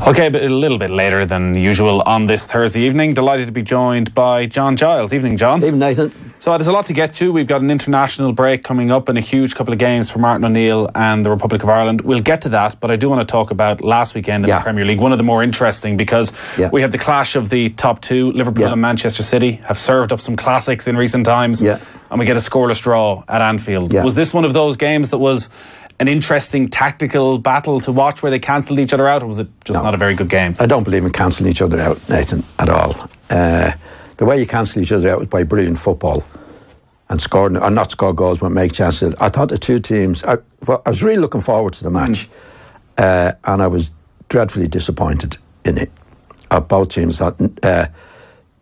Okay, but a little bit later than usual on this Thursday evening. Delighted to be joined by John Giles. Evening, John. Evening, Nathan. So there's a lot to get to. We've got an international break coming up and a huge couple of games for Martin O'Neill and the Republic of Ireland. We'll get to that, but I do want to talk about last weekend in the Premier League. One of the more interesting because we had the clash of the top two. Liverpool and Manchester City have served up some classics in recent times. And we get a scoreless draw at Anfield. Was this one of those games that was an interesting tactical battle to watch where they cancelled each other out, or was it just not a very good game? I don't believe in cancelling each other out, Nathan, at all. The way you cancel each other out was by brilliant football and scoring, or not score goals but make chances. I thought the two teams, I was really looking forward to the match, and I was dreadfully disappointed in it. Both teams thought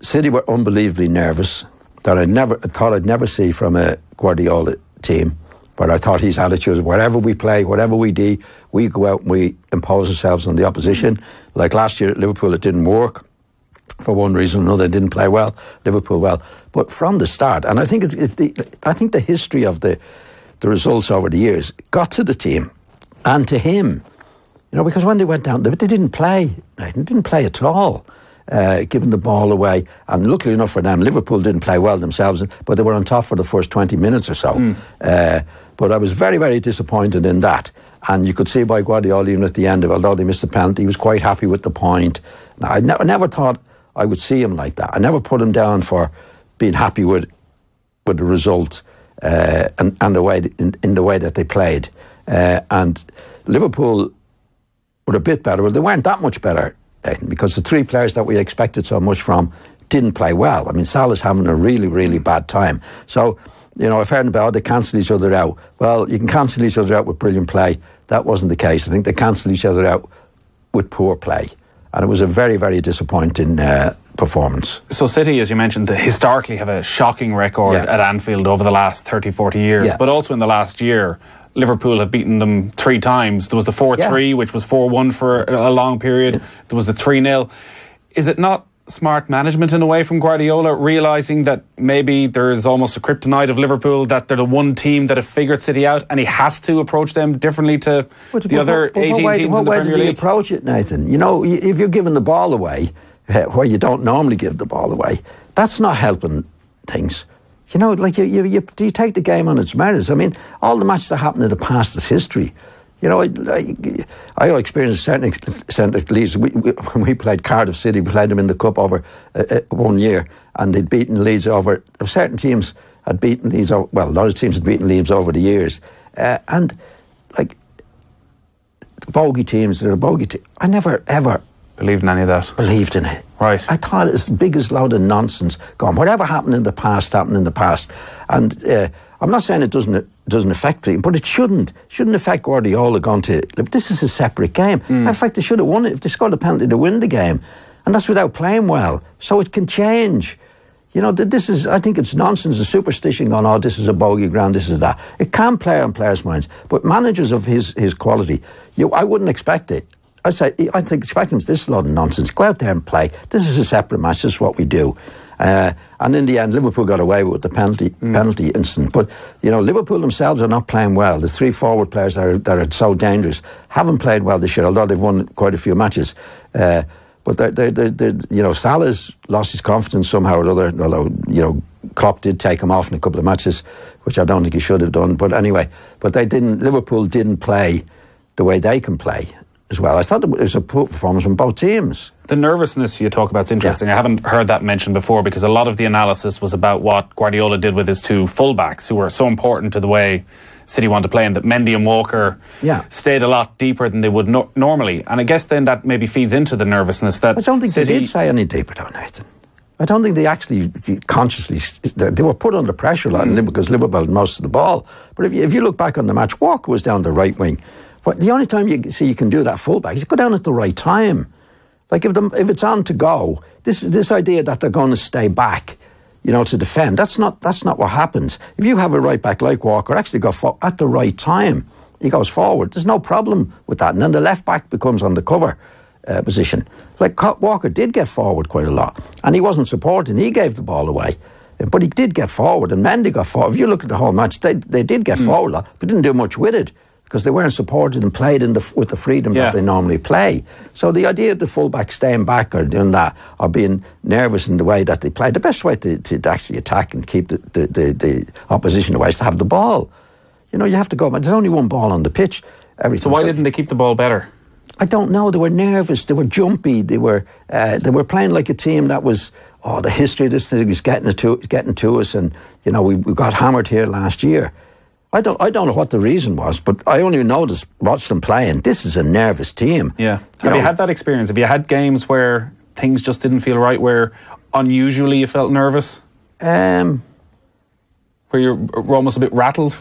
City were unbelievably nervous, that I thought I'd never see from a Guardiola team. But I thought his attitude was wherever we play, whatever we do, we go out and we impose ourselves on the opposition. Like last year at Liverpool, it didn't work. For one reason or another, they didn't play well, Liverpool well. But from the start, and I think the history of the results over the years got to the team and to him. You know, because when they went down, they didn't play. They didn't play at all. Giving the ball away, and luckily enough for them, Liverpool didn't play well themselves, but they were on top for the first 20 minutes or so. But I was very, very disappointed in that, and you could see by Guardiola even at the end of it, although they missed the penalty, he was quite happy with the point. Now, I never thought I would see him like that. I never put him down for being happy with the result and the way in the way that they played. And Liverpool were a bit better. Well, they weren't that much better, because the three players that we expected so much from didn't play well. I mean, Salah's having a really, really bad time. So, you know, I've heard about they cancel each other out. Well, you can cancel each other out with brilliant play. That wasn't the case. I think they cancelled each other out with poor play. And it was a very, very disappointing performance. So City, as you mentioned, historically have a shocking record at Anfield over the last 30, 40 years. But also in the last year, Liverpool have beaten them 3 times. There was the 4-3, which was 4-1 for a long period. There was the 3-0. Is it not smart management in a way from Guardiola, realising that maybe there's almost a kryptonite of Liverpool, that they're the one team that have figured City out and he has to approach them differently to the other 18 teams in the Premier League? What way did he approach it, Nathan? You know, if you're giving the ball away where you don't normally give the ball away, that's not helping things. You know, like you take the game on its merits. I mean, all the matches that happened in the past is history. You know, I experienced certain extent at least. When we played Cardiff City, we played them in the Cup over 1 year, and they'd beaten Leeds over. Certain teams had beaten Leeds over. Well, a lot of teams had beaten Leeds over the years, and like bogey teams, they're a bogey team. I never ever believed in any of that. Believed in it. Right. I thought it's the biggest load of nonsense gone. Whatever happened in the past happened in the past. And I'm not saying it doesn't affect them, but it shouldn't affect Guardiola going to... This is a separate game. In fact, they should have won it. If they scored a penalty, they win the game. And that's without playing well. So it can change. You know, I think it's nonsense, a superstition going, oh, this is a bogey ground, this is that. It can play on players' minds. But managers of his quality, I wouldn't expect it. I expect him this lot of nonsense. Go out there and play. This is a separate match. This is what we do. And in the end, Liverpool got away with the penalty incident. But, you know, Liverpool themselves are not playing well. The 3 forward players that are so dangerous haven't played well this year, although they've won quite a few matches. But you know, Salah's lost his confidence somehow or other, although, you know, Klopp did take him off in a couple of matches, which I don't think he should have done. But anyway, Liverpool didn't play the way they can play as well. I thought it was a poor performance from both teams. The nervousness you talk about is interesting. I haven't heard that mentioned before, because a lot of the analysis was about what Guardiola did with his 2 fullbacks, who were so important to the way City want to play, and that Mendy and Walker stayed a lot deeper than they would normally. And I guess then that maybe feeds into the nervousness that I don't think City, they did say any deeper though, Nathan. I don't think they actually consciously... They were put under pressure a lot because Liverpool had most of the ball. But if you look back on the match, Walker was down the right wing. But the only time you see you can do that fullback is you go down at the right time. Like if it's on to go, this idea that they're going to stay back, you know, to defend, that's not what happens. If you have a right back like Walker, actually go at the right time, he goes forward. There's no problem with that. And then the left back becomes on the cover position. Like Walker did get forward quite a lot, and he wasn't supporting. He gave the ball away, but he did get forward, and Mendy got forward. If you look at the whole match, they did get forward a lot, but didn't do much with it. because they weren't supported and played with the freedom that they normally play. So the idea of the fullback staying back or doing that, or being nervous in the way that they play, the best way to actually attack and keep the opposition away is to have the ball. You know, you have to go. There's only one ball on the pitch. So why didn't they keep the ball better? I don't know. They were nervous. They were jumpy. They were playing like a team that was, the history of this thing is getting to us, and you know we got hammered here last year. I don't know what the reason was, but I only watched them playing. This is a nervous team. Yeah. Have you had that experience? Have you had games where things just didn't feel right, where unusually you felt nervous? Where you're almost a bit rattled?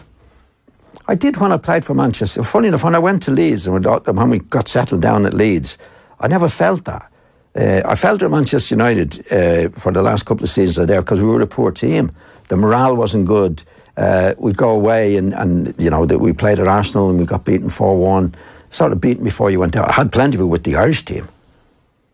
I did when I played for Manchester. Funny enough, when I went to Leeds and when we got settled down at Leeds, I never felt that. I felt at Manchester United for the last couple of seasons there because we were a poor team. The morale wasn't good. We'd go away and you know, that we played at Arsenal and we got beaten 4-1. Sort of beaten before you went out. I had plenty of it with the Irish team.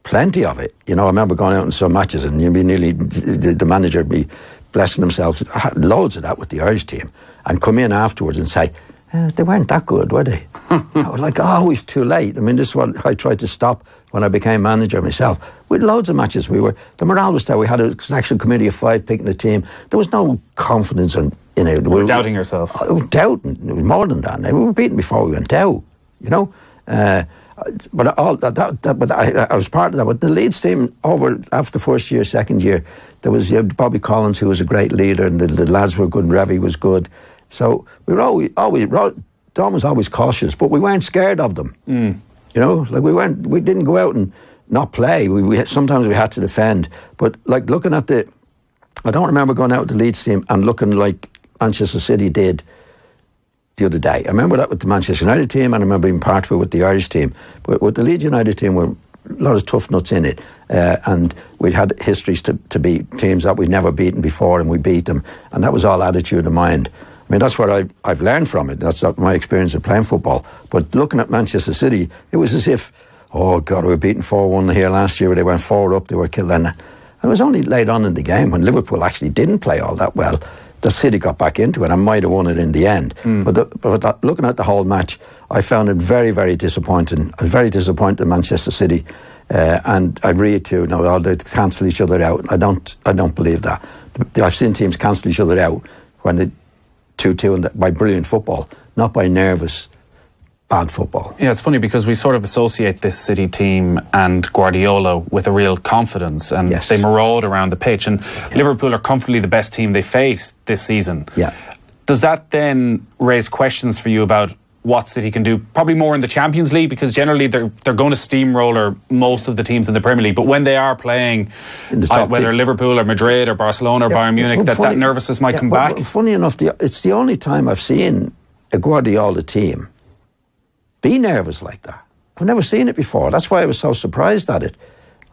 Plenty of it. You know, I remember going out in some matches and you'd be nearly, the manager would be blessing himself. I had loads of that with the Irish team. And come in afterwards and say, they weren't that good, were they? I was like, it's too late. I mean, this is what I tried to stop when I became manager myself. With loads of matches, the morale was there. We had a selection committee of 5 picking the team. There was no confidence in it. You were doubting yourself. Doubting. It was more than that. We were beaten before we went out, you know. But I was part of that. But the Leeds team, after the first year, second year, there was Bobby Collins, who was a great leader, and the lads were good, and Revy was good. So we were Don was always cautious, but we weren't scared of them. You know, like we didn't go out and not play. Sometimes we had to defend. But like looking at I don't remember going out with the Leeds team and looking like Manchester City did the other day. I remember that with the Manchester United team, and I remember being part of it with the Irish team. But with the Leeds United team, were a lot of tough nuts in it, and we had histories to beat teams that we'd never beaten before, and we beat them, and that was all attitude of mind. I mean, that's what I've learned from it. That's not my experience of playing football. But looking at Manchester City, it was as if, oh God, we were beaten 4-1 here last year, where they went 4 up, they were killed. And it was only late on in the game when Liverpool actually didn't play all that well. The City got back into it and might have won it in the end. But looking at the whole match, I found it very, very disappointing. I was very disappointed in Manchester City, and I read too. Now they cancel each other out. I don't believe that. I've seen teams cancel each other out when they 2-2 by brilliant football, not by nervous, bad football. Yeah, it's funny because we sort of associate this City team and Guardiola with a real confidence, and they maraud around the pitch, and Liverpool are comfortably the best team they faced this season. Yeah. Does that then raise questions for you about what City can do? Probably more in the Champions League, because generally they're going to steamroller most of the teams in the Premier League, but when they are playing, whether Liverpool or Madrid or Barcelona or Bayern Munich, that nervousness might come back. Funny enough, it's the only time I've seen a Guardiola team be nervous like that. I've never seen it before. That's why I was so surprised at it.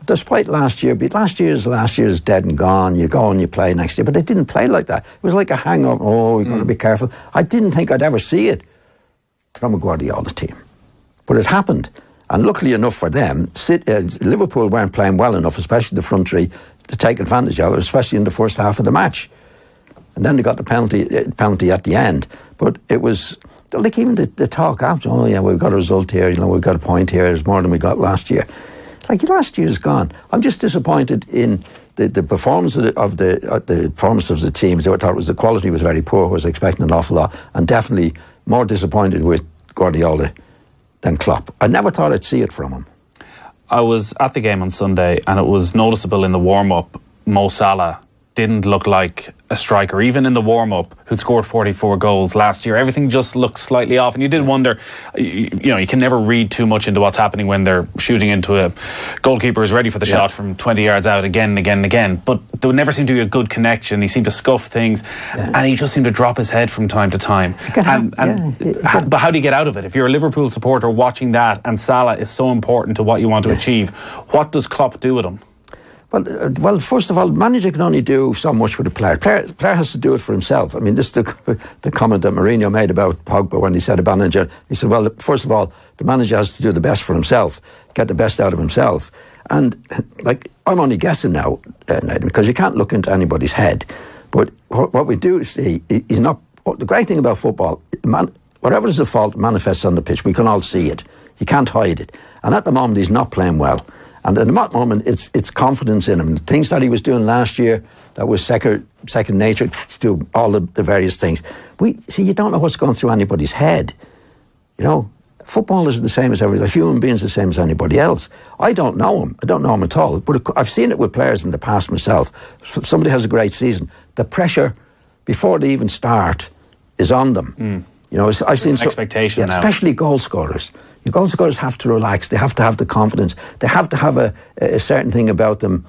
Despite last year is dead and gone. You go and you play next year, but they didn't play like that. It was like a hangover. Oh, you've got to be careful. I didn't think I'd ever see it from a Guardiola team, but it happened. And luckily enough for them, Liverpool weren't playing well enough, especially the front three, to take advantage of it, especially in the first half of the match. And then they got the penalty at the end. But it was like even the talk after, oh yeah, we've got a result here, you know, we've got a point here, it's more than we got last year. Like last year's gone. I'm just disappointed in the performance of the performance of the teams. I thought the quality was very poor. I was expecting an awful lot, and definitely more disappointed with Guardiola than Klopp. I never thought I'd see it from him. I was at the game on Sunday, and it was noticeable in the warm-up. Mo Salah didn't look like a striker, even in the warm-up, who'd scored 44 goals last year. Everything just looked slightly off, and you did wonder, you know, you can never read too much into what's happening when they're shooting into a goalkeeper who's ready for the shot from 20 yards out again and again and again. But there never seemed to be a good connection. He seemed to scuff things, and he just seemed to drop his head from time to time. But how do you get out of it? If you're a Liverpool supporter watching that, and Salah is so important to what you want to achieve, what does Klopp do with him? Well, first of all, the manager can only do so much with a player. The player has to do it for himself. I mean, this is the comment that Mourinho made about Pogba when he said about manager. He said, well, first of all, the manager has to do the best for himself, get the best out of himself. And, like, I'm only guessing now, because you can't look into anybody's head. But what we do see is not... The great thing about football, whatever is the fault manifests on the pitch. We can all see it. You can't hide it. And at the moment, he's not playing well. And at the moment, it's confidence in him. The things that he was doing last year, that was second nature to do all the various things. You don't know what's going through anybody's head. You know, footballers are the same as everybody. Human beings are the same as anybody else. I don't know him. I don't know him at all. But I've seen it with players in the past myself. Somebody has a great season. The pressure before they even start is on them. You know, I've seen expectation now. Especially goal scorers. The goal scorers have to relax. They have to have the confidence. They have to have a certain thing about them.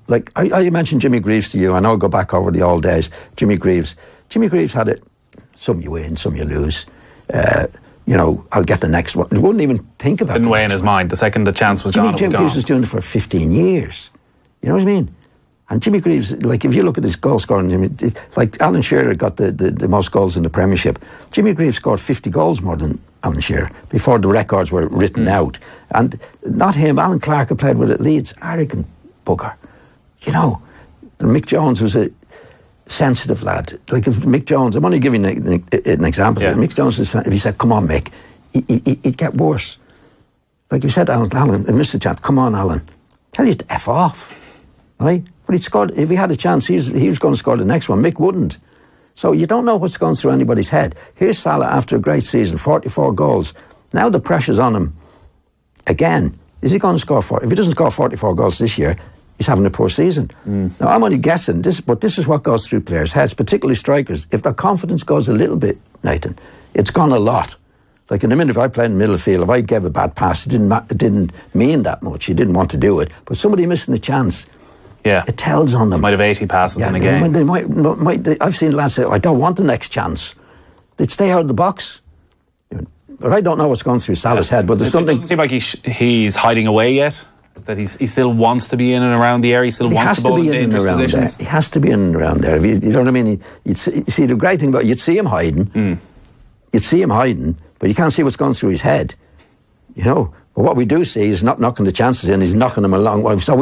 Like I mentioned Jimmy Greaves to you. I know I go back over the old days. Jimmy Greaves had it. Some you win, some you lose. You know, I'll get the next one. He wouldn't even think about it. Didn't weigh in his mind. The second the chance was gone, Jimmy Greaves was doing it for 15 years. You know what I mean? And Jimmy Greaves, like, if you look at his goal scoring, like Alan Shearer got the most goals in the Premiership. Jimmy Greaves scored 50 goals more than Alan Shearer before the records were written out. And not him, Alan Clark, who played with at Leeds, arrogant bugger. You know, and Mick Jones was a sensitive lad. Like, if Mick Jones, I'm only giving an example. Yeah. If Mick Jones, if he said, come on, Mick, he'd get worse. Like you said, Alan, I missed the chance. Come on, Alan. Tell you to F off. Right? But he scored. If he had a chance, he was going to score the next one. Mick wouldn't. So you don't know what's going through anybody's head. Here's Salah after a great season, 44 goals. Now the pressure's on him again. Is he going to score 40? If he doesn't score 44 goals this year, he's having a poor season. Now, I'm only guessing, but this is what goes through players' heads, particularly strikers. If their confidence goes a little bit, Nathan, it's gone a lot. Like in a minute, if I played in the middle of the field, if I gave a bad pass, it didn't mean that much. You didn't want to do it. But somebody missing a chance, it tells on them. Might have 80 passes in a game. They might, I've seen lads say, I don't want the next chance. They'd stay out of the box. But I don't know what's going through Salah's head. But there's something. It doesn't seem like he's hiding away yet. That he still wants to be in and around the area. He still wants to be in dangerous positions. He has to be in and around there. You know what I mean? You'd see the great thing about it, you'd see him hiding. You'd see him hiding, but you can't see what's going through his head. You know. But what we do see is not knocking the chances in, he's knocking them a long way. So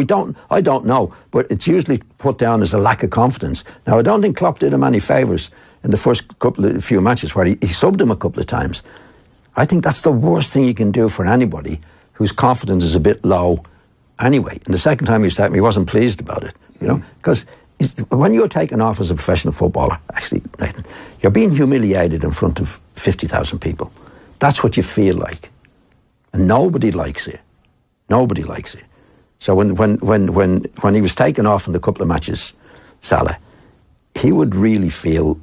I don't know, but it's usually put down as a lack of confidence. Now, I don't think Klopp did him any favours in the first few matches where he subbed him a couple of times. I think that's the worst thing you can do for anybody whose confidence is a bit low anyway. And the second time he started, he wasn't pleased about it, you know, because when you're taken off as a professional footballer, actually, Nathan, you're being humiliated in front of 50,000 people. That's what you feel like. And nobody likes it. Nobody likes it. So when he was taken off in a couple of matches, Salah, he would really feel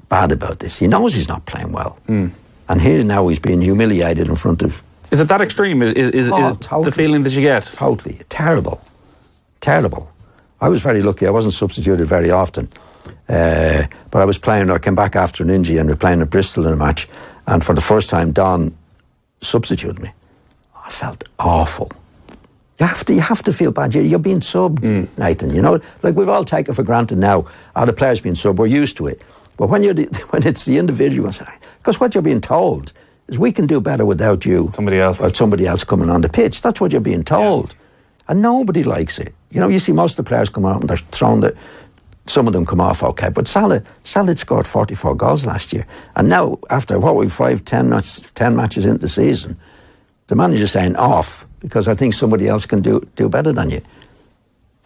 bad about this. He knows he's not playing well. And here now he's being humiliated in front of... Is it that extreme? Is totally, the feeling that you get? Totally. Terrible. Terrible. I was very lucky. I wasn't substituted very often. But I was playing, I came back after an injury and we were playing at Bristol in a match. And for the first time, Don substituted me. I felt awful. You have to feel bad. You're being subbed, Nathan. You know, like we've all taken for granted now. The players being subbed, we're used to it. But when it's the individual, because what you're being told is we can do better without you. Somebody else. Or somebody else coming on the pitch. That's what you're being told. Yeah. And nobody likes it. You know, you see most of the players come out and they're thrown some of them come off okay. But Salah scored 44 goals last year. And now, after 10 matches into the season, the manager's saying off because I think somebody else can do better than you.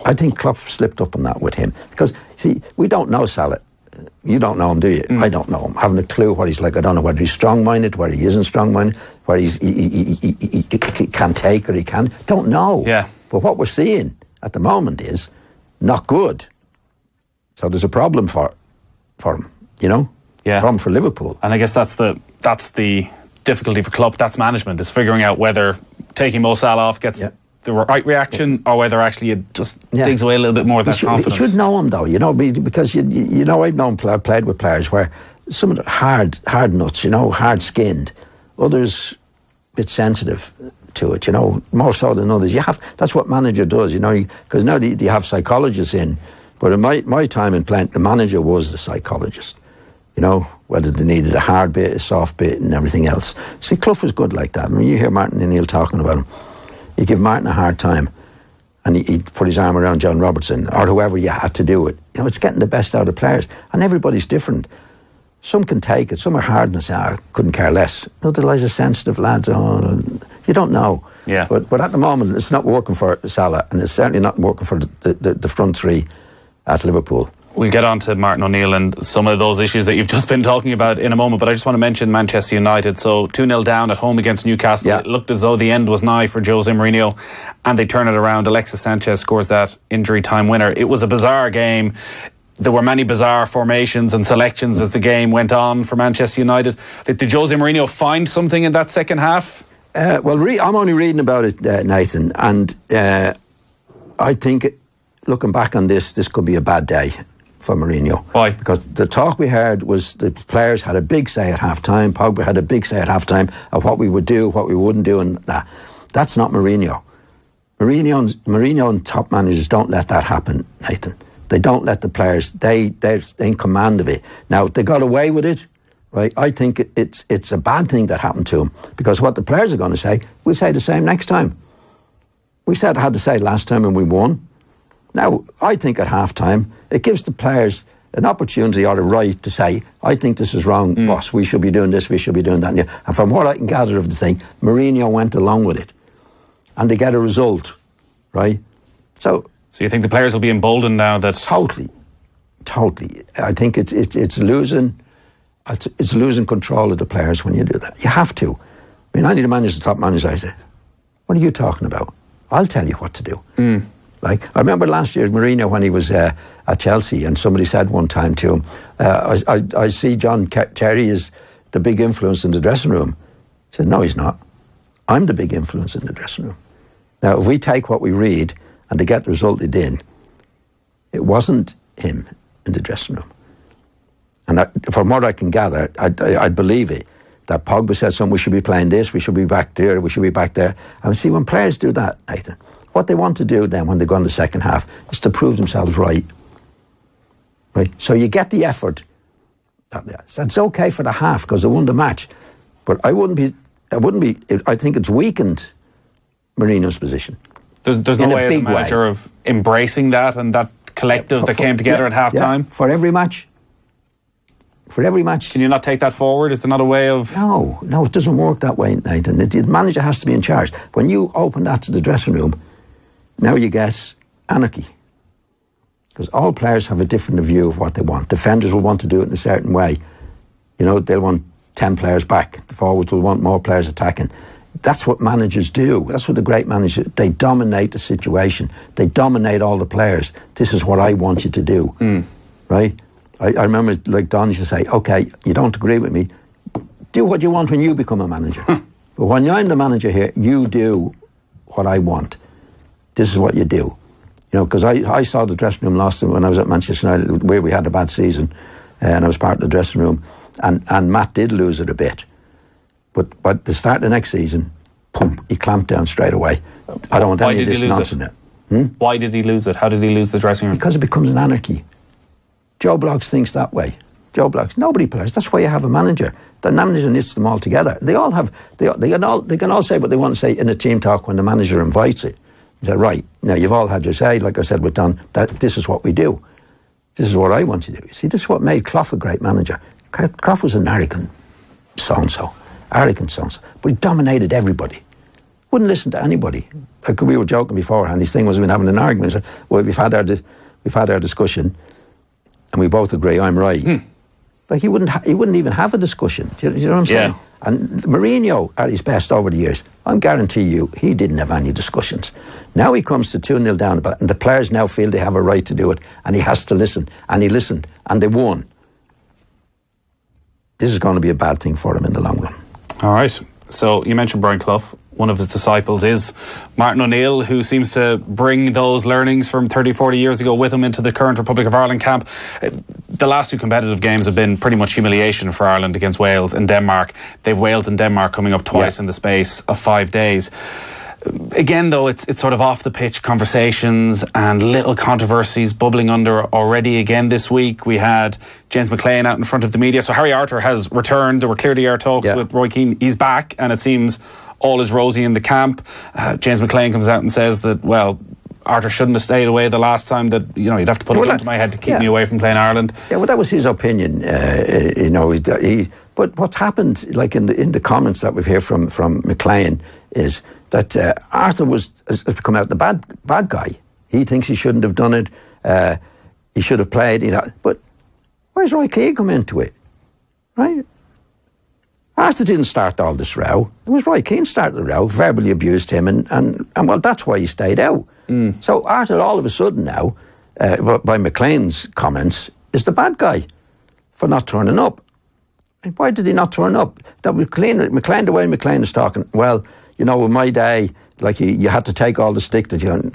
I think Klopp slipped up on that with him. Because, see, we don't know Salah. You don't know him, do you? I don't know him. I haven't a clue what he's like. I don't know whether he's strong-minded, whether he isn't strong-minded, whether he can take or he can't. Don't know. Yeah. But what we're seeing at the moment is not good. So there's a problem for him, you know? Yeah. Problem for Liverpool. And I guess that's the difficulty for Klopp. That's management, is figuring out whether taking Mo Salah off gets the right reaction or whether actually it just digs away a little bit more of that confidence. You should know him, though, you know, because you know, I've played with players where some of them hard nuts, you know, hard-skinned. Others a bit sensitive to it, you know, more so than others. That's what manager does, you know, because now they have psychologists in. But in my time in playing, the manager was the psychologist. You know, whether they needed a hard bit, a soft bit, and everything else. See, Clough was good like that. I mean, you hear Martin O'Neill talking about him. He'd give Martin a hard time, and he'd put his arm around John Robertson or whoever you had to do it. You know, it's getting the best out of players, and everybody's different. Some can take it. Some are hard and couldn't care less. Other lies are sensitive lads on. You don't know. Yeah. But at the moment, it's not working for Salah, and it's certainly not working for the front three at Liverpool. We'll get on to Martin O'Neill and some of those issues that you've just been talking about in a moment, but I just want to mention Manchester United. So 2-0 down at home against Newcastle. Yeah. It looked as though the end was nigh for Jose Mourinho, and they turn it around. Alexis Sanchez scores that injury time winner. It was a bizarre game. There were many bizarre formations and selections as the game went on for Manchester United. Did Jose Mourinho find something in that second half? I'm only reading about it, Nathan, and I think, looking back on this could be a bad day for Mourinho. Why? Because the talk we heard was the players had a big say at half-time. Pogba had a big say at half-time of what we would do, what we wouldn't do, and that's not Mourinho. Mourinho and top managers don't let that happen, Nathan. They don't let the players, they're in command of it. Now, if they got away with it, right, I think it's a bad thing that happened to them, because what the players are going to say, we'll say the same next time. We said I had to say last time and we won. Now, I think at half-time, it gives the players an opportunity or a right to say, I think this is wrong, boss, we should be doing this, we should be doing that. And from what I can gather of the thing, Mourinho went along with it. And they get a result, right? So you think the players will be emboldened now that... Totally. I think it's losing control of the players when you do that. You have to. I mean, I need to manage the top manager. I say, what are you talking about? I'll tell you what to do. Like, I remember last year Mourinho when he was at Chelsea, and somebody said one time to him, I see John Terry is the big influence in the dressing room. He said, no, he's not. I'm the big influence in the dressing room. Now, if we take what we read and to get the result it did, it wasn't him in the dressing room. And from what I can gather, I believe it, that Pogba said something, we should be playing this, we should be back there, we should be back there. And see, when players do that, Nathan, what they want to do then when they go in the second half is to prove themselves right. Right? So you get the effort. That's okay for the half because they won the match. But I think it's weakened Mourinho's position. There's no way as a manager of embracing that and that collective that came together at half-time? Yeah, for every match. For every match. Can you not take that forward? Is there not a way of... No, it doesn't work that way, Nathan. The manager has to be in charge. When you open that to the dressing room, now you get anarchy. Because all players have a different view of what they want. Defenders will want to do it in a certain way. You know, they'll want 10 players back. The forwards will want more players attacking. That's what managers do. That's what the great managers, they dominate the situation. They dominate all the players. This is what I want you to do. Right? I remember, like Don used to say, okay, you don't agree with me. Do what you want when you become a manager. But when I'm the manager here, you do what I want. This is what you do. You know, because I saw the dressing room last time when I was at Manchester United, where we had a bad season, and I was part of the dressing room, and Matt did lose it a bit. But at the start of the next season, boom, he clamped down straight away. I don't want any of this nonsense. Why did he lose it? How did he lose the dressing room? Because it becomes an anarchy. Joe Bloggs thinks that way. Joe Bloggs, nobody plays. That's why you have a manager. The manager knits them all together. They all have. They can all say what they want to say in a team talk when the manager invites it. They say, right, now you've all had your say, like I said with Don, that this is what we do. This is what I want to do. See, this is what made Clough a great manager. Clough was an arrogant so-and-so. But he dominated everybody. Wouldn't listen to anybody. Like we were joking beforehand, his thing was we've been having an argument. So, well, we've had our discussion, and we both agree I'm right. Like he wouldn't even have a discussion. Do you know what I'm saying? Yeah. And Mourinho, at his best over the years, I guarantee you, he didn't have any discussions. Now he comes to 2-0 down, and the players now feel they have a right to do it, and he has to listen. And he listened, and they won. This is going to be a bad thing for him in the long run. All right. So you mentioned Brian Clough. One of his disciples is Martin O'Neill, who seems to bring those learnings from 30, 40 years ago with him into the current Republic of Ireland camp. The last two competitive games have been pretty much humiliation for Ireland against Wales and Denmark. They've Wales and Denmark coming up twice in the space of 5 days. Again, though, it's sort of off the pitch conversations and little controversies bubbling under already again this week. We had James McLean out in front of the media. So Harry Arter has returned. There were clear the air talks with Roy Keane. He's back, and it seems all is rosy in the camp. James McLean comes out and says that, well, Arthur shouldn't have stayed away the last time, that, you know, you'd have to put a gun to my head to keep me away from playing Ireland. Yeah, well, that was his opinion. You know, but what's happened, like in the comments that we've heard from McLean, is that Arthur has come out the bad guy. He thinks he shouldn't have done it. He should have played. But where's Roy Keane come into it? Right? Arthur didn't start all this row. It was Roy Keane started the row, verbally abused him, and well, that's why he stayed out. So Arthur, all of a sudden now, by McLean's comments, is the bad guy for not turning up. And why did he not turn up? That McLean, the way McLean is talking, well, you know, in my day, like you had to take all the stick that you...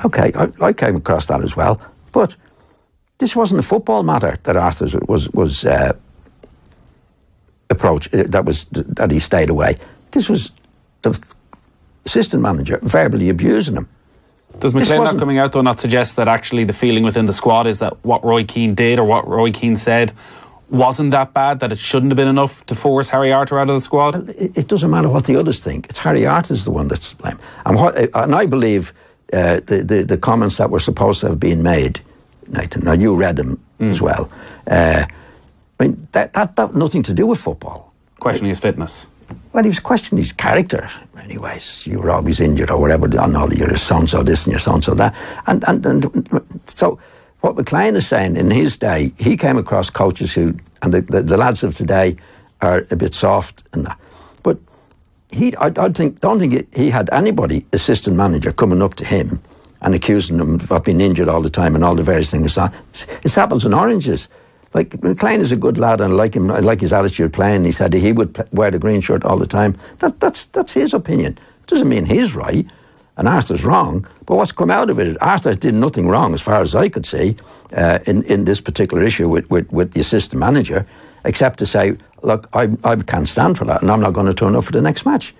Okay, I came across that as well. But this wasn't a football matter that Arthur was approach that he stayed away. This was the assistant manager verbally abusing him. Does McLean not coming out though not suggest that actually the feeling within the squad is that what Roy Keane did or what Roy Keane said wasn't that bad, that it shouldn't have been enough to force Harry Arthur out of the squad? Well, it doesn't matter what the others think. It's Harry Arthur's the one that's to blame. And I believe the comments that were supposed to have been made, Nathan, now you read them as well. I mean, that nothing to do with football. Questioning his fitness. Well, he was questioning his character. Anyways, you were always injured or whatever. On all your so-and-so this and your so-and-so that. And so what McLean is saying, in his day, he came across coaches who, and the lads of today are a bit soft and that. But I don't think he had anybody, assistant manager, coming up to him and accusing him of being injured all the time and all the various things. It's apples and oranges. Like, McLean is a good lad, and I like him. I like his attitude playing. He said he would wear the green shirt all the time. That's his opinion. It doesn't mean he's right and Arthur's wrong. But what's come out of it, Arthur did nothing wrong, as far as I could see, in this particular issue with the assistant manager, except to say, look, I can't stand for that, and I'm not going to turn up for the next match.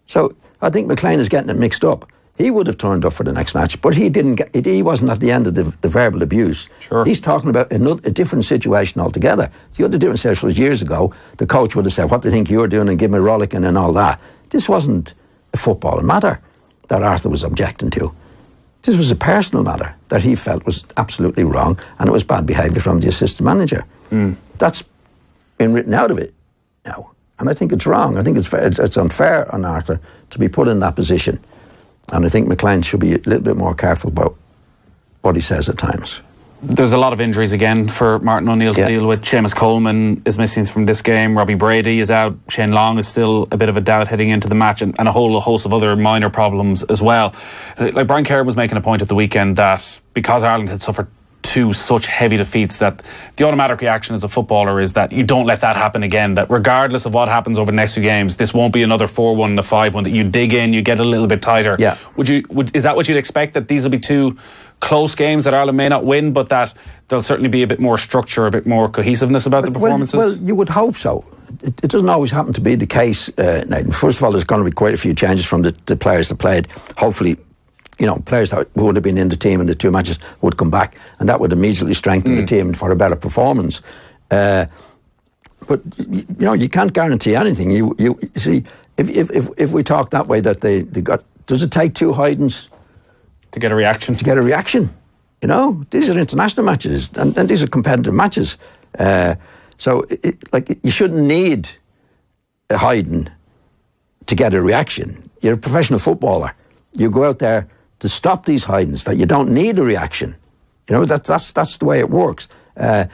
So I think McLean is getting it mixed up. He would have turned up for the next match, but he didn't. He wasn't at the end of the verbal abuse. Sure. He's talking about a different situation altogether. The other different situation was years ago. The coach would have said, "What do you think you're doing?" and give him a rollicking and all that. This wasn't a football matter that Arthur was objecting to. This was a personal matter that he felt was absolutely wrong, and it was bad behaviour from the assistant manager. That's been written out of it now, and I think it's wrong. I think it's unfair on Arthur to be put in that position. And I think McLean should be a little bit more careful about what he says at times. There's a lot of injuries again for Martin O'Neill to deal with. Seamus Coleman is missing from this game. Robbie Brady is out. Shane Long is still a bit of a doubt heading into the match, and a whole host of other minor problems as well. Like Brian Kerr was making a point at the weekend that because Ireland had suffered two such heavy defeats, that the automatic reaction as a footballer is that you don't let that happen again, that regardless of what happens over the next few games, this won't be another 4-1 and a 5-1, that you dig in, you get a little bit tighter. Yeah. Is that what you'd expect, that these will be two close games that Ireland may not win, but that there'll certainly be a bit more structure, a bit more cohesiveness about the performances? Well, you would hope so. It doesn't always happen to be the case, Nathan. First of all, there's going to be quite a few changes from the players that played. Hopefully, you know, players that would have been in the team in the two matches would come back, and that would immediately strengthen the team for a better performance. But you know, you can't guarantee anything. You see, if we talk that way, that they got, does it take two hidings to get a reaction? To get a reaction, you know, these are international matches, and these are competitive matches. So, you shouldn't need a hiding to get a reaction. You're a professional footballer. You go out there to stop these hidings, that you don't need a reaction. You know, that's the way it works. As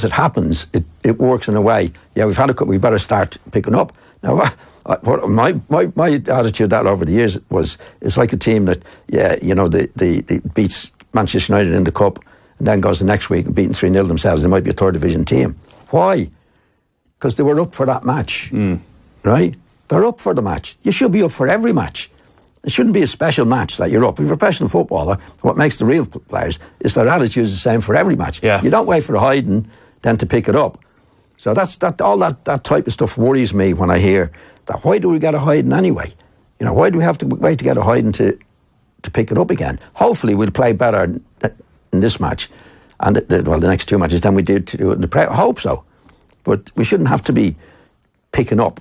it happens, it works in a way. Yeah, we've had a couple, we better start picking up. Now, my attitude that over the years was, it's like a team that, yeah, you know, they beats Manchester United in the Cup and then goes the next week and beating 3-0 themselves. They might be a third division team. Why? Because they were up for that match, right? They're up for the match. You should be up for every match. It shouldn't be a special match that you're up. If you're a professional footballer, what makes the real players is their attitude is the same for every match. Yeah. You don't wait for a hiding then to pick it up. So all that type of stuff worries me when I hear that. Why do we get a hiding anyway? You know, why do we have to wait to get a hiding to pick it up again? Hopefully we'll play better in this match and the next two matches than we did to do it in the I hope so. But we shouldn't have to be picking up.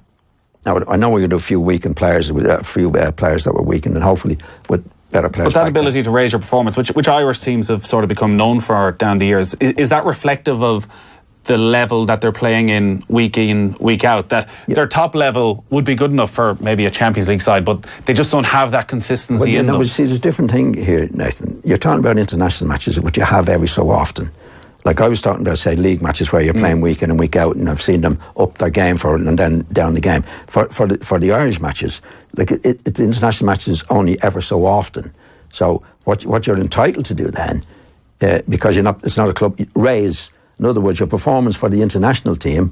Now, I know we're going to do a few weakened players, a few players that were weakened, and hopefully with better players. But that ability to raise your performance, which Irish teams have sort of become known for down the years, is that reflective of the level that they're playing in, week out? That their top level would be good enough for maybe a Champions League side, but they just don't have that consistency in them. See, there's a different thing here, Nathan. You're talking about international matches, which you have every so often. Like I was talking about, say, league matches where you're playing week in and week out, and I've seen them up their game for it and then down the game. For the Irish matches, like the international matches only ever so often. So what you're entitled to do then, because it's not a club, raise. In other words, your performance for the international team,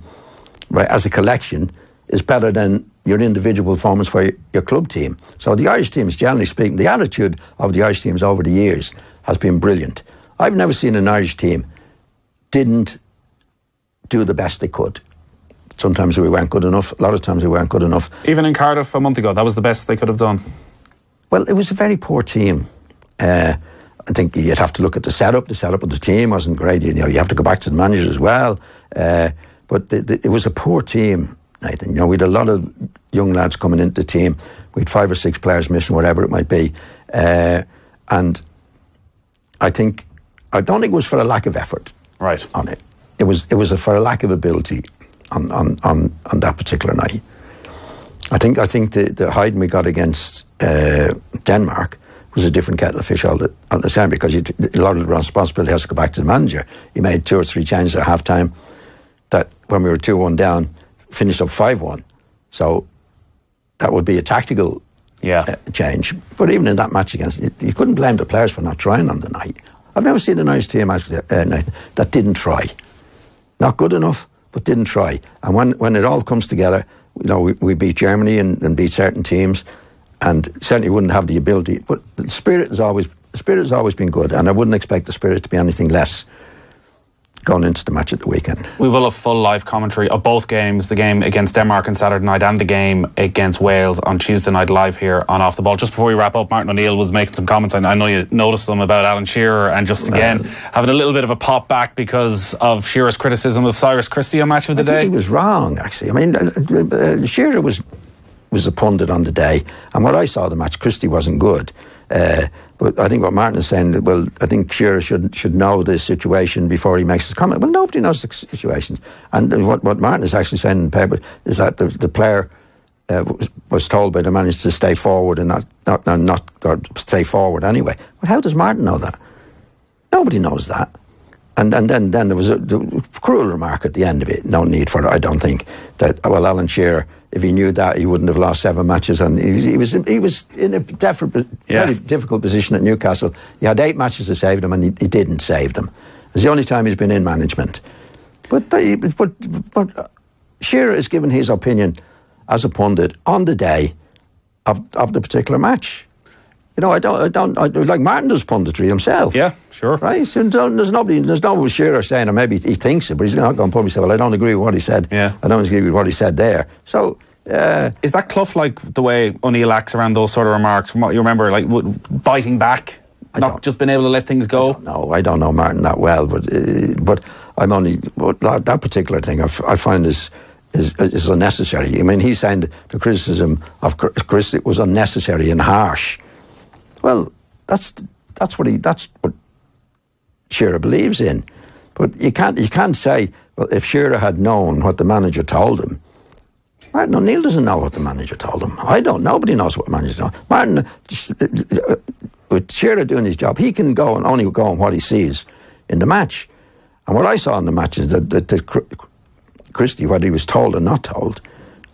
right, as a collection, is better than your individual performance for your club team. So the Irish teams, generally speaking, the attitude of the Irish teams over the years has been brilliant. I've never seen an Irish team didn't do the best they could. Sometimes we weren't good enough. A lot of times we weren't good enough. Even in Cardiff a month ago, that was the best they could have done. Well, it was a very poor team. I think you'd have to look at the setup. The setup of the team wasn't great. You have to go back to the manager as well. But it was a poor team, Nathan. We had a lot of young lads coming into the team. We had 5 or 6 players missing, whatever it might be. And I don't think it was for a lack of effort. Right. On it. It was for a lack of ability on that particular night. I think the hiding we got against Denmark was a different kettle of fish all the time, because a lot of the responsibility has to go back to the manager. He made 2 or 3 changes at half time that, when we were 2-1 down, finished up 5-1. So that would be a tactical change. But even in that match against, you couldn't blame the players for not trying on the night. I've never seen a nice team actually that didn't try. Not good enough, but didn't try. And when it all comes together, we beat Germany and beat certain teams, and certainly wouldn't have the ability. But the spirit has always been good, and I wouldn't expect the spirit to be anything less going into the match at the weekend. We will have full live commentary of both games, the game against Denmark on Saturday night and the game against Wales on Tuesday night, live here on Off the Ball. Just before we wrap up, Martin O'Neill was making some comments. I know you noticed them about Alan Shearer, and just again having a little bit of a pop back because of Shearer's criticism of Cyrus Christie on Match of the Day. He was wrong, actually. I mean, Shearer was a pundit on the day, and what I saw of the match, Christie wasn't good. But I think what Martin is saying, well, I think Shearer should know the situation before he makes his comment. Well, nobody knows the situation. And what Martin is actually saying in the paper is that the player was told by the manager to stay forward and not stay forward anyway. But how does Martin know that? Nobody knows that. And then there was a cruel remark at the end of it. No need for it, I don't think. That, well, Alan Shearer, if he knew that, he wouldn't have lost 7 matches, and he was in a very difficult position at Newcastle. He had 8 matches to save them, and he didn't save them. It's the only time he's been in management. But Shearer is giving his opinion as a pundit on the day of the particular match. I don't like Martin does punditry himself. Yeah, sure. Right? So there's no Shearer saying, or maybe he thinks it, but he's not going to publicly say, well, I don't agree with what he said. Yeah. I don't agree with what he said there. So is that Clough like the way O'Neill acts around those sort of remarks? From what you remember, like biting back, not just being able to let things go? I don't know Martin that well, but I'm only that particular thing I find is unnecessary. I mean, he's saying the criticism of Chris was unnecessary and harsh. Well, that's what Shearer believes in. But you can't say, well, if Shearer had known what the manager told him. Martin O'Neill doesn't know what the manager told him. I don't. Nobody knows what the manager told him. Martin, with Shearer doing his job, he can go and only go on what he sees in the match. And what I saw in the match is that Christie, what he was told and not told,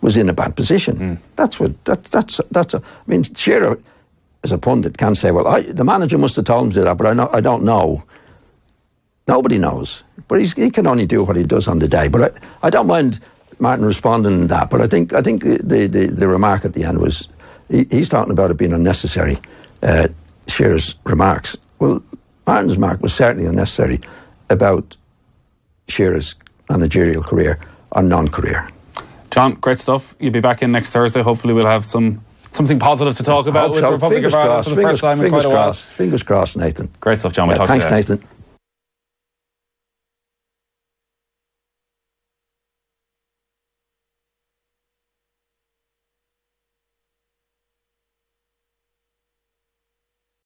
was in a bad position. That's I mean, Shearer, as a pundit, can say, well, the manager must have told him to do that, but I don't know. Nobody knows. But he can only do what he does on the day. But I don't mind Martin responding to that. But I think the remark at the end was, he's talking about it being unnecessary, Shearer's remarks. Well, Martin's remark was certainly unnecessary about Shearer's managerial career or non-career. John, great stuff. You'll be back in next Thursday. Hopefully we'll have something positive to talk about with the Republic of Ireland for the first time in quite a while. Fingers crossed, Nathan. Great stuff, John. We'll talk thanks, to you. Nathan.